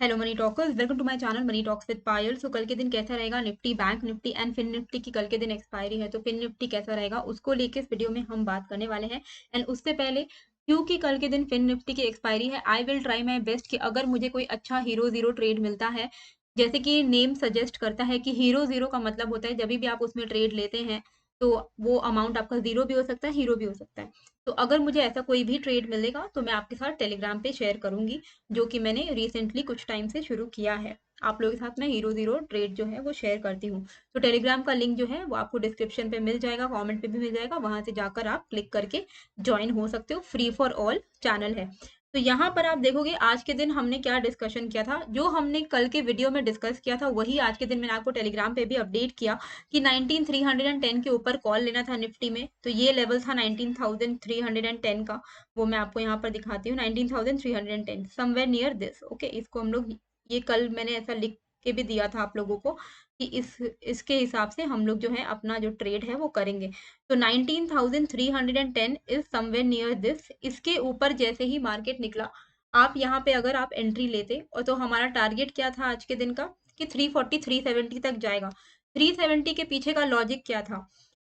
Hello money talkers, welcome to my channel money talks with Payal. So कल के दिन कैसा रहेगा Nifty, bank Nifty and fin Nifty की कल के दिन एक्सपायरी है, तो फिन निफ्टी कैसा रहेगा उसको लेके इस वीडियो में हम बात करने वाले हैं। एंड उससे पहले, क्योंकि कल के दिन फिन निफ्टी की एक्सपायरी है, I will try my best कि अगर मुझे कोई अच्छा हीरो जीरो ट्रेड मिलता है, जैसे कि नेम सजेस्ट करता है कि हीरो जीरो का मतलब होता है जब भी आप उसमें ट्रेड लेते हैं तो वो अमाउंट आपका जीरो भी हो सकता है, हीरो भी हो सकता है। तो अगर मुझे ऐसा कोई भी ट्रेड मिलेगा तो मैं आपके साथ टेलीग्राम पे शेयर करूंगी, जो कि मैंने रिसेंटली कुछ टाइम से शुरू किया है। आप लोगों के साथ मैं हीरो जीरो ट्रेड जो है वो शेयर करती हूँ। तो टेलीग्राम का लिंक जो है वो आपको डिस्क्रिप्शन पे मिल जाएगा, कमेंट पे भी मिल जाएगा, वहां से जाकर आप क्लिक करके ज्वाइन हो सकते हो। फ्री फॉर ऑल चैनल है। तो यहाँ पर आप देखोगे आज के दिन हमने क्या डिस्कशन किया था, जो हमने कल के वीडियो में डिस्कस किया था वही आज के दिन मैंने आपको टेलीग्राम पे भी अपडेट किया कि 19310 के ऊपर कॉल लेना था निफ्टी में। तो ये लेवल था 19310 का, वो मैं आपको यहाँ पर दिखाती हूँ। 19310 समवेयर नियर दिस। ओके, इसको हम लोग, ये कल मैंने ऐसा लिख के भी दिया था आप लोगों को कि इसके हिसाब से हम लोग जो है अपना जो ट्रेड है वो करेंगे। तो 19310 इज समवेयर नियर दिस। इसके ऊपर जैसे ही मार्केट निकला, आप यहाँ पे अगर आप एंट्री लेते और तो हमारा टारगेट क्या था आज के दिन का कि 340 370 तक जाएगा। 370 के पीछे का लॉजिक क्या था,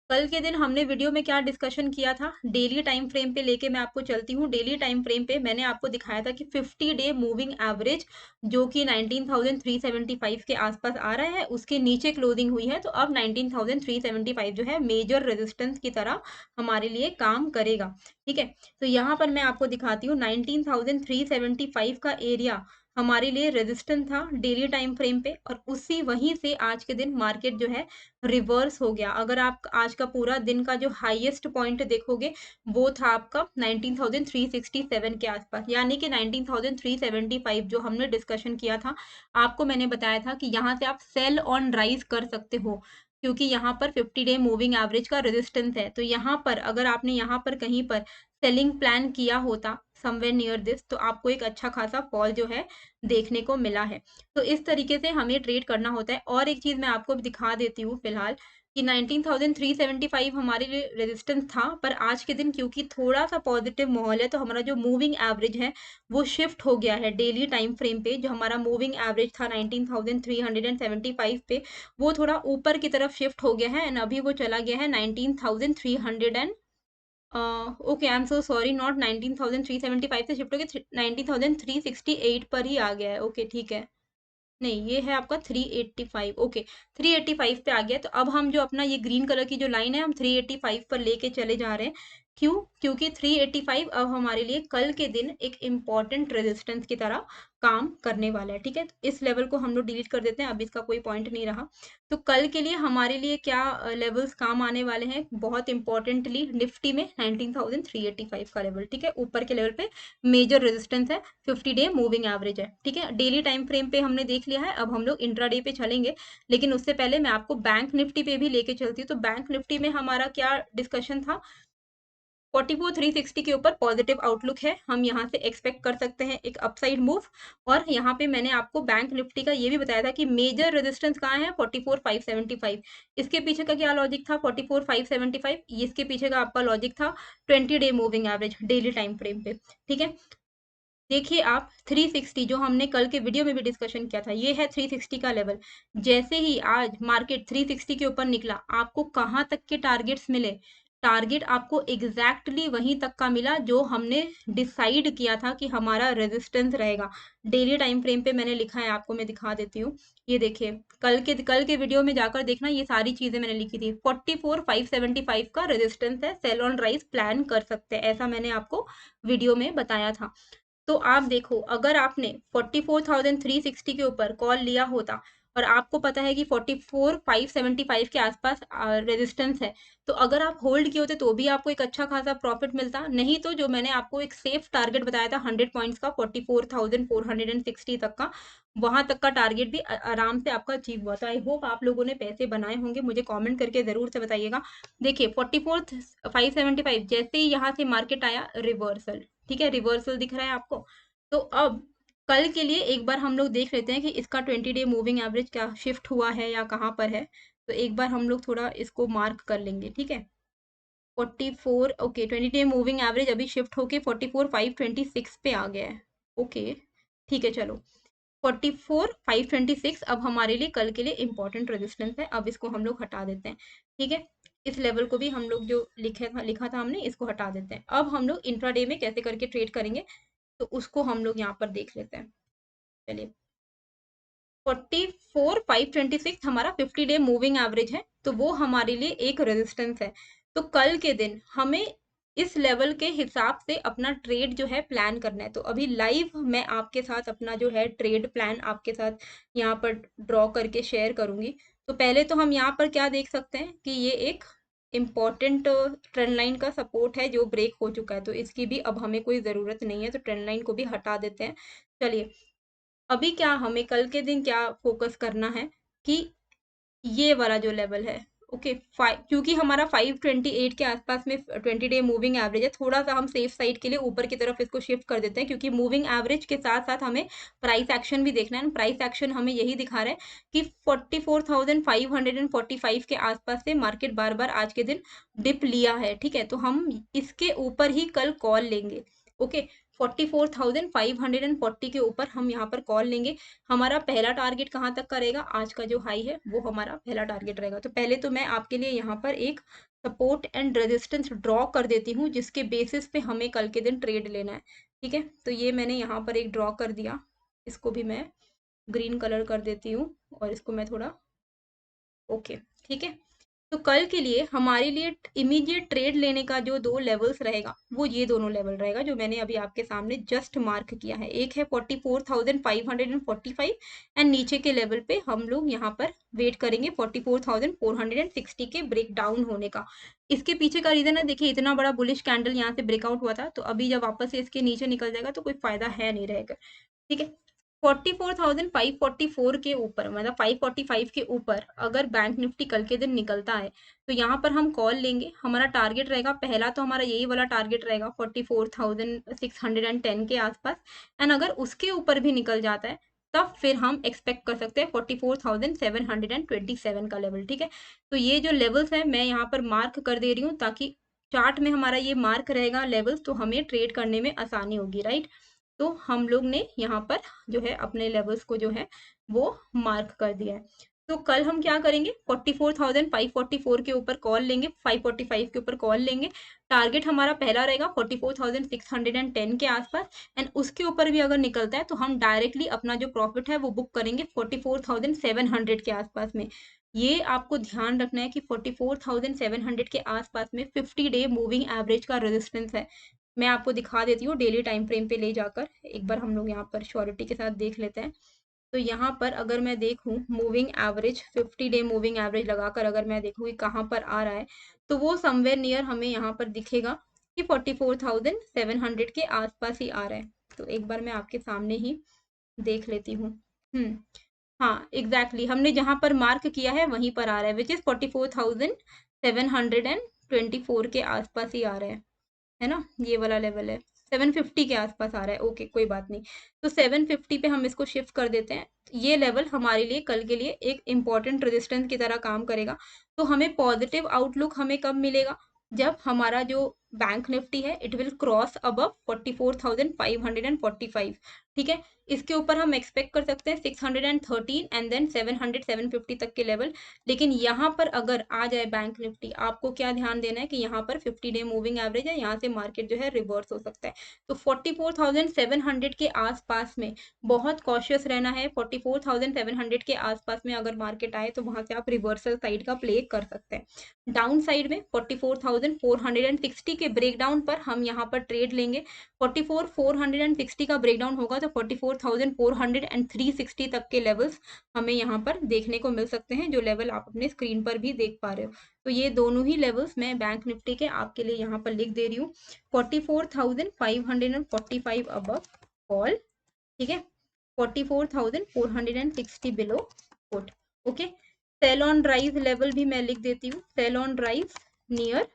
कल के दिन हमने वीडियो में क्या डिस्कशन किया था, डेली टाइम फ्रेम पे लेके मैं आपको चलती हूँ। डेली टाइम फ्रेम पे मैंने आपको दिखाया था कि 50 डे मूविंग एवरेज जो कि 19375 के आसपास आ रहा है, उसके नीचे क्लोजिंग हुई है। तो अब 19375 जो है मेजर रेजिस्टेंस की तरह हमारे लिए काम करेगा। ठीक है, तो यहाँ पर मैं आपको दिखाती हूँ 19375 का एरिया हमारे लिए रेजिस्टेंस था डेली टाइम फ्रेम पे, और उसी वहीं से आज के दिन मार्केट जो है रिवर्स हो गया। अगर आप आज का पूरा दिन का जो हाईएस्ट पॉइंट देखोगे वो था आपका 19367 के आसपास, यानी कि 19375 जो हमने डिस्कशन किया था। आपको मैंने बताया था कि यहाँ से आप सेल ऑन राइज कर सकते हो, क्योंकि यहाँ पर 50 डे मूविंग एवरेज का रेजिस्टेंस है। तो यहाँ पर अगर आपने यहाँ पर कहीं पर सेलिंग प्लान किया होता समवेयर नियर दिस, तो आपको एक अच्छा खासा फॉल जो है देखने को मिला है। तो इस तरीके से हमें ट्रेड करना होता है। और एक चीज मैं आपको भी दिखा देती हूँ फिलहाल कि 19375 हमारे लिए रेजिस्टेंस था, पर आज के दिन क्योंकि थोड़ा सा पॉजिटिव माहौल है तो हमारा जो मूविंग एवरेज है वो शिफ्ट हो गया है डेली टाइम फ्रेम पे। जो हमारा मूविंग एवरेज था 19375 पे, वो थोड़ा ऊपर की तरफ शिफ्ट हो गया है एंड अभी वो चला गया है 19300 and okay, I am so sorry, not 19375 से शिफ्ट हो गया 19368 पर ही आ गया है। ओके ठीक है, नहीं ये है आपका 385। ओके, 385 पे आ गया। तो अब हम जो अपना ये ग्रीन कलर की जो लाइन है हम 385 पर लेके चले जा रहे हैं। क्यों? क्योंकि 385 अब हमारे लिए कल के दिन एक इम्पॉर्टेंट रेजिस्टेंस की तरह काम करने वाला है। ठीक है, तो इस लेवल को हम लोग डिलीट कर देते हैं, अब इसका कोई पॉइंट नहीं रहा। तो कल के लिए हमारे लिए क्या लेवल्स काम आने वाले हैं बहुत इंपॉर्टेंटली, निफ्टी में 19385 का लेवल। ठीक है, ऊपर के लेवल पे मेजर रेजिस्टेंस है, 50 डे मूविंग एवरेज है। ठीक है, डेली टाइम फ्रेम पे हमने देख लिया है, अब हम लोग इंट्राडे पे चलेंगे। लेकिन उससे पहले मैं आपको बैंक निफ्टी पे भी लेके चलती हूँ। तो बैंक निफ्टी में हमारा क्या डिस्कशन था, 44360 के ऊपर पॉजिटिव आउटलुक है, हम यहाँ से एक्सपेक्ट कर सकते हैं एक अपसाइड मूव। और यहाँ पे मैंने आपको बैंक निफ्टी का ये भी बताया था कि मेजर रेजिस्टेंस कहाँ है, 44575। इसके पीछे का क्या लॉजिक था, 44575, इसके पीछे का आपका लॉजिक था 20 day moving average daily time frame पे। ठीक है, देखिए आप 360 जो हमने कल के वीडियो में भी डिस्कशन किया था, ये है 360 का लेवल। जैसे ही आज मार्केट 360 के ऊपर निकला, आपको कहाँ तक के टारगेट्स मिले, टारगेट आपको एग्जैक्टली वहीं तक का मिला जो हमने डिसाइड किया था कि हमारा रेजिस्टेंस रहेगा। डेली टाइम फ्रेम पे मैंने लिखा है, आपको मैं दिखा देती हूँ। ये देखिए, कल के वीडियो में जाकर देखना, ये सारी चीजें मैंने लिखी थी। 44575 का रेजिस्टेंस है, सेल ऑन राइज प्लान कर सकते हैं, ऐसा मैंने आपको वीडियो में बताया था। तो आप देखो, अगर आपने 44360 के ऊपर कॉल लिया होता और आपको पता है कि 44575 के आसपास रेजिस्टेंस है, तो अगर आप होल्ड किए होते तो भी आपको एक अच्छा खासा प्रॉफिट मिलता। नहीं तो जो मैंने आपको एक सेफ टारगेट बताया था 100 पॉइंट्स का, 44460 तक का, वहां तक का टारगेट भी आराम से आपका अचीव हुआ था। आई होप आप लोगों ने पैसे बनाए होंगे, मुझे कमेंट करके जरूर से बताइएगा। देखिए 44575 जैसे ही यहाँ से मार्केट आया, रिवर्सल। ठीक है, रिवर्सल दिख रहा है आपको। तो अब कल के लिए एक बार हम लोग देख लेते हैं कि इसका 20 डे मूविंग एवरेज क्या शिफ्ट हुआ है या कहाँ पर है। तो एक बार हम लोग थोड़ा इसको मार्क कर लेंगे। ठीक है, 44, ओके, 20 डे मूविंग एवरेज अभी शिफ्ट होके 44526 पे आ गया है। ओके ठीक है, चलो 44,526 अब हमारे लिए कल के लिए इंपॉर्टेंट रेजिस्टेंस है। अब इसको हम लोग हटा देते हैं, ठीक है। इस लेवल को भी हम लोग जो लिखा था हमने, इसको हटा देते हैं। अब हम लोग इंट्राडे में कैसे करके ट्रेड करेंगे तो उसको हम लोग यहाँ पर देख लेते हैं। चलिए, 44,526 हमारा 50 डे मूविंग एवरेज है, तो वो हमारे लिए एक रेजिस्टेंस है। तो कल के दिन हमें इस लेवल के हिसाब से अपना ट्रेड जो है प्लान करना है। तो अभी लाइव मैं आपके साथ अपना जो है ट्रेड प्लान आपके साथ यहाँ पर ड्रॉ करके शेयर करूंगी। तो पहले तो हम यहाँ पर क्या देख सकते हैं कि ये एक इम्पॉर्टेंट ट्रेंड लाइन का सपोर्ट है जो ब्रेक हो चुका है, तो इसकी भी अब हमें कोई ज़रूरत नहीं है, तो ट्रेंड लाइन को भी हटा देते हैं। चलिए, अभी क्या हमें कल के दिन क्या फोकस करना है कि ये वाला जो लेवल है, ओके, क्योंकि हमारा 528 के आसपास में 20 डे मूविंग एवरेज है, थोड़ा सा हम सेफ साइड के लिए ऊपर की तरफ इसको शिफ्ट कर देते हैं, क्योंकि मूविंग एवरेज के साथ साथ हमें प्राइस एक्शन भी देखना है। प्राइस एक्शन हमें यही दिखा रहा है कि 44,545 के आसपास से मार्केट बार बार आज के दिन डिप लिया है, ठीक है। तो हम इसके ऊपर ही कल कॉल लेंगे, ओके। 44,540 के ऊपर हम यहाँ पर कॉल लेंगे। हमारा पहला टारगेट कहाँ तक का रहेगा, आज का जो हाई है वो हमारा पहला टारगेट रहेगा। तो पहले तो मैं आपके लिए यहाँ पर एक सपोर्ट एंड रेजिस्टेंस ड्रॉ कर देती हूँ, जिसके बेसिस पे हमें कल के दिन ट्रेड लेना है, ठीक है। तो ये मैंने यहाँ पर एक ड्रॉ कर दिया, इसको भी मैं ग्रीन कलर कर देती हूँ और इसको मैं थोड़ा, ओके, ठीक है। तो कल के लिए हमारे लिए इमीडिएट ट्रेड लेने का जो दो लेवल्स रहेगा वो ये दोनों लेवल रहेगा जो मैंने अभी आपके सामने जस्ट मार्क किया है। एक है 44,545 एंड नीचे के लेवल पे हम लोग यहाँ पर वेट करेंगे 44,460 के ब्रेक डाउन होने का। इसके पीछे का रीजन है, देखिए इतना बड़ा बुलिश कैंडल यहाँ से ब्रेकआउट हुआ था, तो अभी जब वापस से इसके नीचे निकल जाएगा तो कोई फायदा है नहीं रहेगा, ठीक है। 44,544 के ऊपर, मतलब 545 के ऊपर अगर बैंक निफ्टी कल के दिन निकलता है तो यहाँ पर हम कॉल लेंगे। हमारा टारगेट रहेगा, पहला तो हमारा यही वाला टारगेट रहेगा 44,610 के आसपास, एंड अगर उसके ऊपर भी निकल जाता है तब फिर हम एक्सपेक्ट कर सकते हैं 44,727 का लेवल, ठीक है। तो ये जो लेवल्स है मैं यहाँ पर मार्क कर दे रही हूँ, ताकि चार्ट में हमारा ये मार्क रहेगा लेवल्स, तो हमें ट्रेड करने में आसानी होगी, राइट। तो हम लोग ने यहाँ पर जो है अपने लेवल्स को जो है वो मार्क कर दिया है। तो कल हम क्या करेंगे, 44,544 के ऊपर कॉल लेंगे, 545 के ऊपर कॉल लेंगे। टारगेट हमारा पहला रहेगा 44,610 के आसपास, एंड उसके ऊपर भी अगर निकलता है तो हम डायरेक्टली अपना जो प्रॉफिट है वो बुक करेंगे 44,700 के आसपास में। ये आपको ध्यान रखना है कि 44,700 के आसपास में 50 डे मूविंग एवरेज का रेजिस्टेंस है। मैं आपको दिखा देती हूँ डेली टाइम फ्रेम पे ले जाकर, एक बार हम लोग यहाँ पर श्योरिटी के साथ देख लेते हैं। तो यहाँ पर अगर मैं देखूँ moving average, 50 day moving average लगाकर अगर मैं देखूँ कि कहाँ पर आ रहा है, तो वो समवेयर नियर हमें यहाँ पर दिखेगा कि 44,700 के आसपास ही आ रहा है। तो एक बार मैं आपके सामने ही देख लेती हूँ। हाँ, एग्जैक्टली हमने जहाँ पर मार्क किया है वहीं पर आ रहा है, विच इज 44,724 के आसपास ही आ रहा है ना, ये वाला लेवल है। 750 के आसपास आ रहा है, ओके, कोई बात नहीं। तो 750 पे हम इसको शिफ्ट कर देते हैं। ये लेवल हमारे लिए कल के लिए एक इम्पॉर्टेंट रेजिस्टेंस की तरह काम करेगा। तो हमें पॉजिटिव आउटलुक हमें कब मिलेगा, जब हमारा जो बैंक निफ्टी है इट विल क्रॉस अबव 44,545, ठीक है। इसके ऊपर हम एक्सपेक्ट कर सकते हैं 613 एंड देन 700 750 तक के लेवल। लेकिन यहाँ पर अगर आ जाए बैंक निफ्टी, आपको क्या ध्यान देना है कि यहाँ पर 50 डे मूविंग एवरेज है, यहाँ से मार्केट जो है रिवर्स हो सकता है। तो 44,700 के आसपास में बहुत कॉशियस रहना है। 44,700 के आसपास में अगर मार्केट आए तो वहां से आप रिवर्सल साइड का प्ले कर सकते हैं। डाउन साइड में 44,460 के ब्रेकडाउन पर हम यहाँ पर ट्रेड लेंगे। 44,460 का ब्रेकडाउन होगा तो 44,400 एंड 360 तक के लेवल्स हमें यहाँ पर देखने को मिल सकते हैं, जो लेवल आप अपने स्क्रीन पर भी देख पा रहे हो। तो ये दोनों ही लेवल्स मैं बैंक निफ्टी के आपके लिए यहाँ पर लिख दे रही हूँ। 44,545 अबव कॉल, ठीक है। 44,460 below put, okay. Sell on rise level भी मैं लिख देती हूँ, सेल ऑन राइज नियर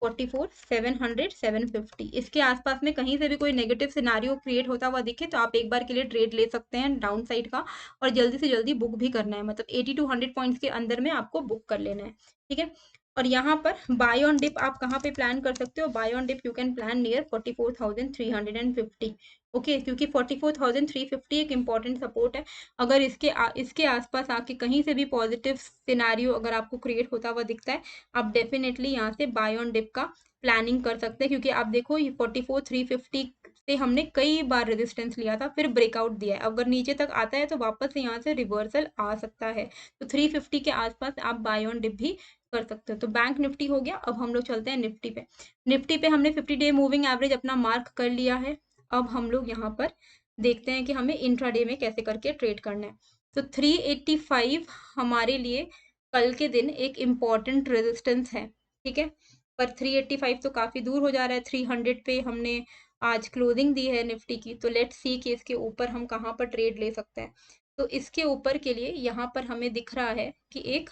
44,700 750। इसके आसपास में कहीं से भी कोई नेगेटिव सिनारियो क्रिएट होता हुआ दिखे तो आप एक बार के लिए ट्रेड ले सकते हैं डाउन साइड का, और जल्दी से जल्दी बुक भी करना है, मतलब 80 to 100 पॉइंट्स के अंदर में आपको बुक कर लेना है, ठीक है। और यहाँ पर बाय ऑन डिप आप कहाँ पे प्लान कर सकते हो, buy on dip you can plan near 44,350, okay, क्योंकि 44,350 एक इम्पॉर्टेंट सपोर्ट है। अगर इसके आसपास आके कहीं से भी पॉजिटिव सिनारियो अगर आपको क्रिएट होता हुआ दिखता है, आप डेफिनेटली यहाँ से बाय ऑन डिप का प्लानिंग कर सकते हैं, क्योंकि आप देखो ये 44,350 से हमने कई बार रेजिस्टेंस लिया था, फिर ब्रेकआउट दिया है। अगर नीचे तक आता है तो वापस से यहाँ से रिवर्सल आ सकता है। तो 350 के आसपास आप बाय ऑन डिप भी कर सकते हो। तो बैंक निफ्टी हो गया। अब हम लोग चलते हैं निफ्टी पे। निफ्टी पे हमने 50 डे मूविंग एवरेज अपना मार्क कर लिया है। अब हम लोग यहाँ पर देखते हैं कि हमें इंट्राडे में कैसे करके ट्रेड करना है। तो 385 हमारे लिए कल के दिन एक इम्पॉर्टेंट रेजिस्टेंस है, ठीक है। पर 385 तो काफी दूर हो जा रहा है। 300 पे हमने आज क्लोजिंग दी है निफ्टी की, तो लेट्स सी कि इसके ऊपर हम कहाँ पर ट्रेड ले सकते हैं। तो इसके ऊपर के लिए यहाँ पर हमें दिख रहा है कि एक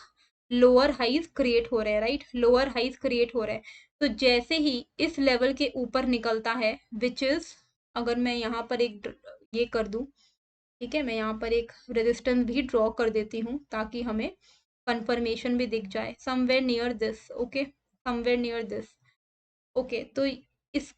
लोअर हाइज क्रिएट हो रहे हैं, राइट, लोअर हाइज क्रिएट हो रहे हैं। तो जैसे ही इस लेवल के ऊपर निकलता है, विच इज, अगर मैं यहाँ पर एक ये कर दूं, ठीक है, मैं यहाँ पर एक रेजिस्टेंस भी ड्रॉ कर देती हूँ ताकि हमें कंफर्मेशन भी दिख जाए, somewhere near this, okay, somewhere near this. Okay, तो इस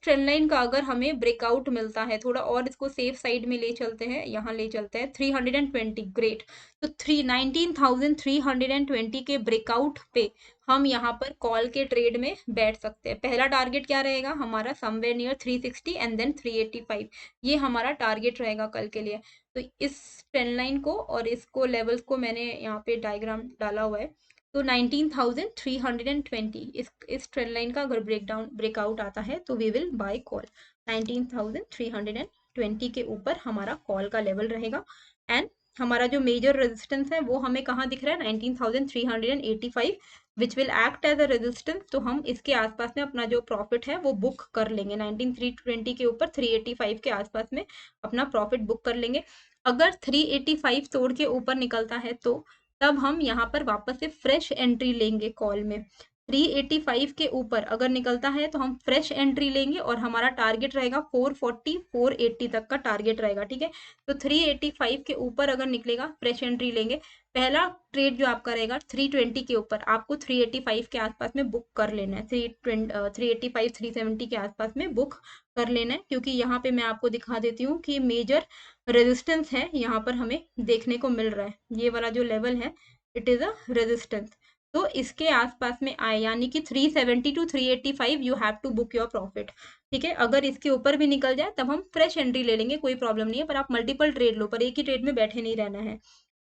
ट्रेंड लाइन का अगर हमें ब्रेकआउट मिलता है, थोड़ा और इसको सेफ साइड में ले चलते हैं, यहाँ ले चलते हैं 320, ग्रेट। तो 19,320 के ब्रेकआउट पे हम यहाँ पर कॉल के ट्रेड में बैठ सकते हैं। पहला टारगेट क्या रहेगा हमारा, समवेयर नियर 360 एंड देन 385, ये हमारा टारगेट रहेगा कल के लिए। तो इस ट्रेंड लाइन को और इसको लेवल्स को मैंने यहाँ पे डायग्राम डाला हुआ है। तो 19,320 इस ट्रेंड लाइन का अगर ब्रेकआउट आता है तो वी विल बाय कॉल। 19,320 के ऊपर हमारा कॉल का लेवल रहेगा। एंड हमारा जो मेजर रेजिस्टेंस है वो हमें कहाँ दिख रहा है, 19,385, which will act as a resistance. तो हम इसके आसपास में अपना जो प्रॉफिट है वो बुक कर लेंगे। 19,320 के ऊपर 385 के आसपास में अपना प्रॉफिट बुक कर लेंगे। अगर 385 तोड़ के ऊपर निकलता है तो तब हम यहाँ पर वापस से फ्रेश एंट्री लेंगे कॉल में। 385 के ऊपर अगर निकलता है तो हम फ्रेश एंट्री लेंगे और हमारा टारगेट रहेगा 440 480 तक का टारगेट रहेगा, ठीक है। तो 385 के ऊपर अगर निकलेगा फ्रेश एंट्री लेंगे। पहला ट्रेड जो आपका रहेगा 320 के ऊपर, आपको 385 के आसपास में बुक कर लेना है। 385 370 के आसपास में बुक कर लेना है, क्योंकि यहाँ पे मैं आपको दिखा देती हूँ कि मेजर रेजिस्टेंस है यहाँ पर हमें देखने को मिल रहा है। ये वाला जो लेवल है इट इज अ रेजिस्टेंस। तो इसके आसपास में आए, यानी कि 370 to 385 you have to book your profit, ठीक है। अगर इसके ऊपर भी निकल जाए तब हम फ्रेश एंट्री ले लेंगे, कोई प्रॉब्लम नहीं है। पर आप मल्टीपल ट्रेड लो, पर एक ही ट्रेड में बैठे नहीं रहना है,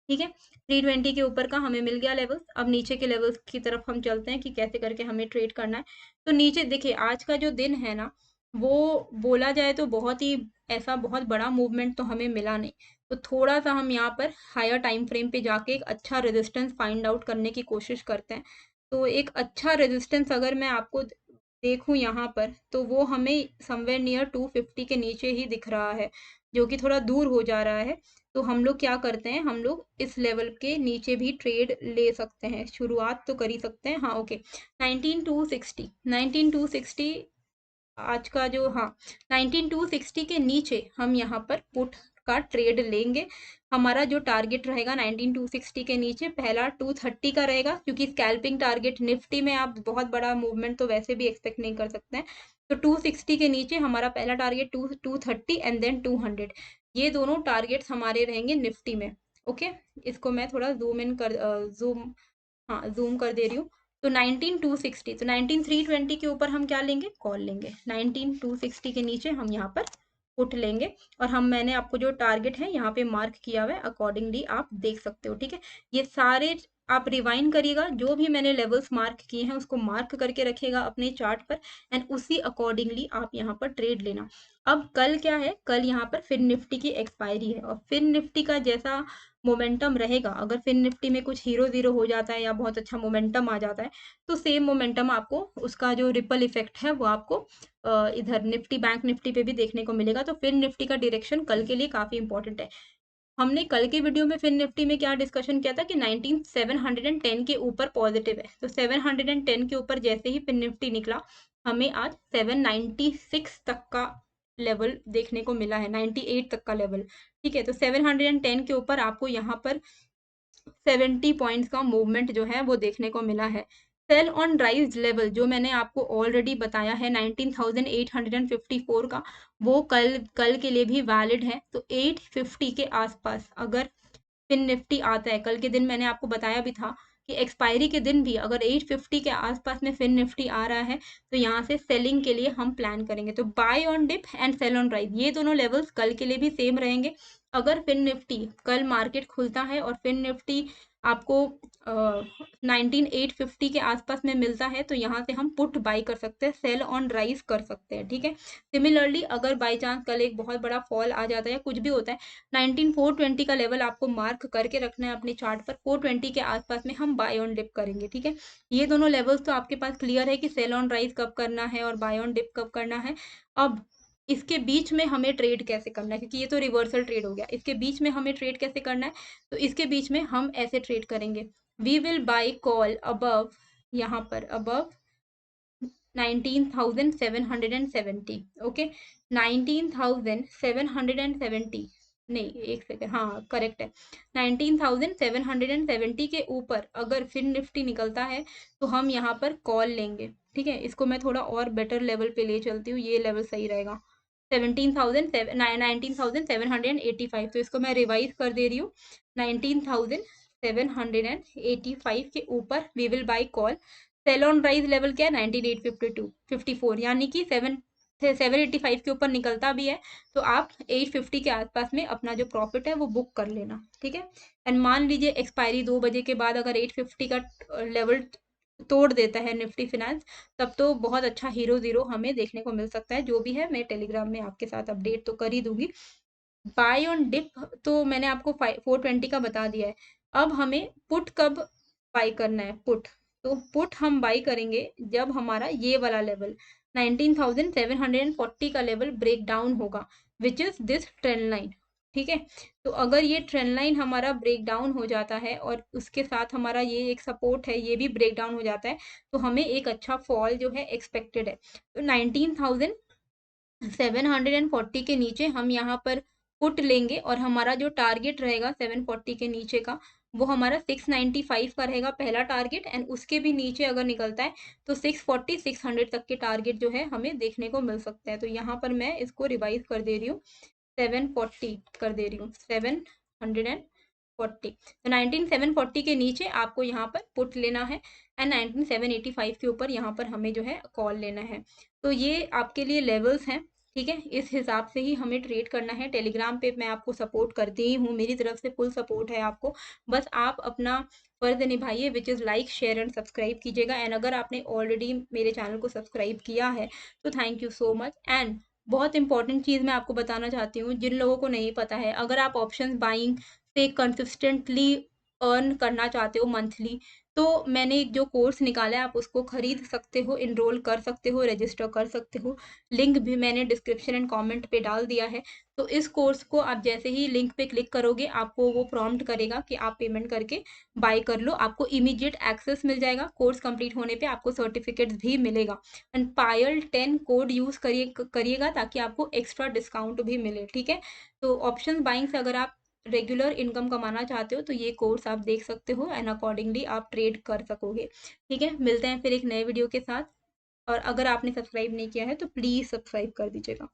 ठीक है। 320 के ऊपर का हमें मिल गया लेवल्स। अब नीचे के लेवल्स की तरफ हम चलते हैं कि कैसे करके हमें ट्रेड करना है। तो नीचे देखिए, आज का जो दिन है ना, वो बोला जाए तो बहुत ही ऐसा बहुत बड़ा मूवमेंट तो हमें मिला नहीं। तो थोड़ा सा हम यहाँ पर हायर टाइम फ्रेम पे जाके एक अच्छा रेजिस्टेंस फाइंड आउट करने की कोशिश करते हैं। तो एक अच्छा रेजिस्टेंस अगर मैं आपको देखूं यहाँ पर, तो वो हमें समवेयर नियर 250 के नीचे ही दिख रहा है, जो कि थोड़ा दूर हो जा रहा है। तो हम लोग क्या करते हैं, हम लोग इस लेवल के नीचे भी ट्रेड ले सकते हैं, शुरुआत तो कर ही सकते हैं। हाँ ओके, 19,260 आज का जो, हाँ, 19,260 के नीचे हम यहाँ पर पुट का ट्रेड लेंगे। हमारा जो टारगेट रहेगा 19,260 के नीचे, पहला 230 का रहेगा, क्योंकि स्कैल्पिंग टारगेट निफ्टी में आप बहुत बड़ा मूवमेंट तो वैसे भी एक्सपेक्ट नहीं कर सकते हैं। तो 260 के नीचे हमारा पहला टारगेट 230 एंड देन 200, ये दोनों टारगेट्स हमारे रहेंगे निफ्टी में। ओके, इसको मैं थोड़ा जूम, हाँ जूम कर दे रही हूँ। तो 19,260, तो 19,320 के ऊपर हम क्या लेंगे, कॉल लेंगे। 19,260 के नीचे हम यहाँ पर पुट लेंगे। और मैंने आपको जो टारगेट है यहाँ पे मार्क किया हुआ है, अकॉर्डिंगली आप देख सकते हो, ठीक है। ये सारे आप रिवाइंड करिएगा, जो भी मैंने लेवल्स मार्क किए हैं उसको मार्क करके रखिएगा अपने चार्ट पर, एंड उसी अकॉर्डिंगली आप यहाँ पर ट्रेड लेना। अब कल क्या है, कल यहाँ पर फिर निफ्टी की एक्सपायरी है, और फिर निफ्टी का जैसा मोमेंटम रहेगा, अगर फिर निफ्टी में कुछ हीरो जीरो हो जाता है या बहुत अच्छा मोमेंटम आ जाता है, तो सेम मोमेंटम आपको, उसका जो रिपल इफेक्ट है वो आपको इधर निफ्टी बैंक निफ्टी पे भी देखने को मिलेगा। तो फिर निफ्टी का डायरेक्शन कल के लिए काफी इंपॉर्टेंट है। हमने कल के वीडियो में फिर निफ्टी में क्या डिस्कशन किया था कि 19,710 के ऊपर पॉजिटिव है। तो 710 के ऊपर जैसे ही फिर निफ्टी निकला, हमें आज 796 तक का लेवल देखने को मिला है, 98 तक का लेवल, ठीक है। तो 710 के ऊपर आपको यहाँ पर 70 पॉइंट्स का मूवमेंट जो है वो देखने को मिला है। सेल ऑन राइज लेवल जो मैंने आपको ऑलरेडी बताया है 19,854 का, वो कल के लिए भी वैलिड है। तो 850 के आसपास अगर फिन निफ्टी आता है, कल के दिन मैंने आपको बताया भी था कि एक्सपायरी के दिन भी अगर 850 के आसपास में फिन निफ्टी आ रहा है तो यहाँ से सेलिंग के लिए हम प्लान करेंगे। तो buy on dip and sell on rise, ये दोनों लेवल्स कल के लिए भी सेम रहेंगे। अगर फिन निफ्टी कल मार्केट खुलता है और फिन निफ्टी आपको 19,850 के आसपास में मिलता है तो यहाँ से हम पुट बाई कर सकते हैं, सेल ऑन राइज कर सकते हैं, ठीक है। सिमिलरली अगर बाई चांस कल एक बहुत बड़ा फॉल आ जाता है, कुछ भी होता है, 19,420 का लेवल आपको मार्क करके रखना है अपने चार्ट पर, 420 के आसपास में हम बाय ऑन डिप करेंगे, ठीक है। ये दोनों लेवल्स तो आपके पास क्लियर है कि सेल ऑन राइज कब करना है और बाय ऑन डिप कब करना है। अब इसके बीच में हमें ट्रेड कैसे करना है, क्योंकि ये तो रिवर्सल ट्रेड हो गया, इसके बीच में हमें ट्रेड कैसे करना है, तो इसके बीच में हम ऐसे ट्रेड करेंगे। We will buy call above, यहाँ पर अबव 19,770, ओके, 19,770, नहीं एक सेकेंड, हाँ करेक्ट है, 19,770 के ऊपर अगर फिर निफ्टी निकलता है तो हम यहाँ पर कॉल लेंगे, ठीक है। इसको मैं थोड़ा और बेटर लेवल पे ले चलती हूँ, ये लेवल सही रहेगा, 19,785, तो इसको मैं रिवाइज कर दे रही हूँ, 19,785 के ऊपर we will buy call. Sell on rise level क्या है, 19,852 यानी कि 785 के ऊपर निकलता भी है तो आप 850 के आसपास में अपना जो प्रॉफिट है वो बुक कर लेना, ठीक है। एंड मान लीजिए एक्सपायरी 2 बजे के बाद अगर 850 का लेवल तोड़ देता है निफ्टी फिनेंस, तब तो बहुत अच्छा हीरो जीरो हमें देखने को मिल सकता है। जो भी है मैं टेलीग्राम में आपके साथ अपडेट तो कर ही दूंगी। बाय ऑन डिप तो मैंने आपको 420 का बता दिया है। अब हमें पुट कब बाय करना है, पुट, तो पुट हम बाय करेंगे जब हमारा ये वाला लेवल 19,740 का लेवल ब्रेक डाउन होगा, which is this trend line, ठीक है। तो अगर ये ट्रेंड लाइन हमारा ब्रेक डाउन हो जाता है और उसके साथ हमारा ये एक सपोर्ट है ये भी ब्रेक डाउन हो जाता है तो हमें एक अच्छा फॉल जो है एक्सपेक्टेड है। तो 19,740 के नीचे हम यहाँ पर पुट लेंगे और हमारा जो टारगेट रहेगा 740 के नीचे का वो हमारा 695 का रहेगा पहला टारगेट, एंड उसके भी नीचे अगर निकलता है तो 640 600 तक के टारगेट जो है हमें देखने को मिल सकता है। तो यहाँ पर मैं इसको रिवाइज कर दे रही हूँ, 740 कर दे रही हूँ, 740, तो 19,740 के नीचे आपको यहाँ पर पुट लेना है एंड 19,785 के ऊपर यहाँ पर हमें जो है कॉल लेना है। तो ये आपके लिए लेवल्स हैं, ठीक है। इस हिसाब से ही हमें ट्रेड करना है। टेलीग्राम पे मैं आपको सपोर्ट करती ही हूँ, मेरी तरफ से फुल सपोर्ट है आपको, बस आप अपना फर्ज निभाइए, which is like share and subscribe कीजिएगा। एंड अगर आपने ऑलरेडी मेरे चैनल को सब्सक्राइब किया है तो thank you so much. And बहुत इंपॉर्टेंट चीज़ मैं आपको बताना चाहती हूँ, जिन लोगों को नहीं पता है, अगर आप ऑप्शंस बाइंग से कंसिस्टेंटली अर्न करना चाहते हो मंथली, तो मैंने एक जो कोर्स निकाला है आप उसको खरीद सकते हो, इनरोल कर सकते हो, रजिस्टर कर सकते हो। लिंक भी मैंने डिस्क्रिप्शन एंड कमेंट पे डाल दिया है। तो इस कोर्स को आप जैसे ही लिंक पे क्लिक करोगे आपको वो प्रॉम्प्ट करेगा कि आप पेमेंट करके बाय कर लो, आपको इमीडिएट एक्सेस मिल जाएगा। कोर्स कंप्लीट होने पे आपको सर्टिफिकेट्स भी मिलेगा एंड पायल 10 कोड यूज़ करिएगा ताकि आपको एक्स्ट्रा डिस्काउंट भी मिले, ठीक है। तो ऑप्शन बाइंग से अगर आप रेगुलर इनकम कमाना चाहते हो तो ये कोर्स आप देख सकते हो एंड अकॉर्डिंगली आप ट्रेड कर सकोगे, ठीक है। मिलते हैं फिर एक नए वीडियो के साथ, और अगर आपने सब्सक्राइब नहीं किया है तो प्लीज़ सब्सक्राइब कर दीजिएगा।